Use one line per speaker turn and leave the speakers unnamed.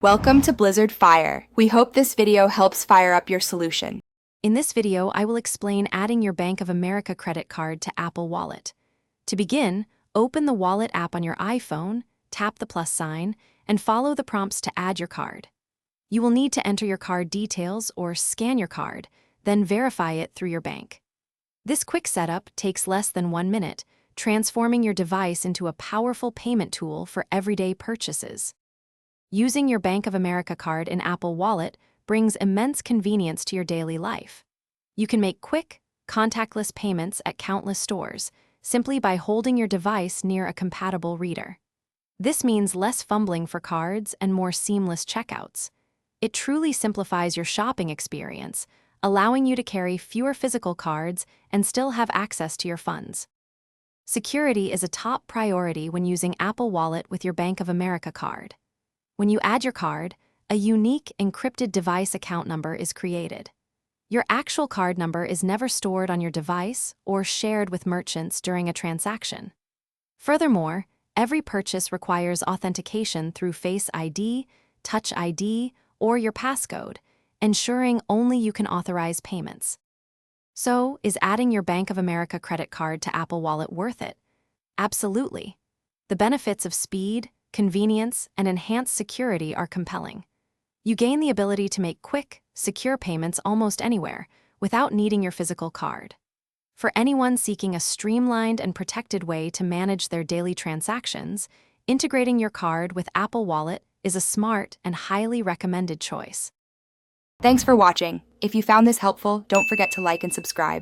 Welcome to Blizzard Fire. We hope this video helps fire up your solution.
In this video, I will explain adding your Bank of America credit card to Apple Wallet. To begin, open the Wallet app on your iPhone, tap the plus sign, and follow the prompts to add your card. You will need to enter your card details or scan your card, then verify it through your bank. This quick setup takes less than 1 minute, transforming your device into a powerful payment tool for everyday purchases. Using your Bank of America card in Apple Wallet brings immense convenience to your daily life. You can make quick, contactless payments at countless stores simply by holding your device near a compatible reader. This means less fumbling for cards and more seamless checkouts. It truly simplifies your shopping experience, allowing you to carry fewer physical cards and still have access to your funds. Security is a top priority when using Apple Wallet with your Bank of America card. When you add your card, a unique encrypted device account number is created. Your actual card number is never stored on your device or shared with merchants during a transaction. Furthermore, every purchase requires authentication through Face ID, Touch ID, or your passcode, ensuring only you can authorize payments. So, is adding your Bank of America credit card to Apple Wallet worth it? Absolutely. The benefits of speed, convenience, and enhanced security are compelling. You gain the ability to make quick, secure payments almost anywhere without needing your physical card. For anyone seeking a streamlined and protected way to manage their daily transactions, integrating your card with Apple Wallet is a smart and highly recommended choice.
Thanks for watching. If you found this helpful, don't forget to like and subscribe.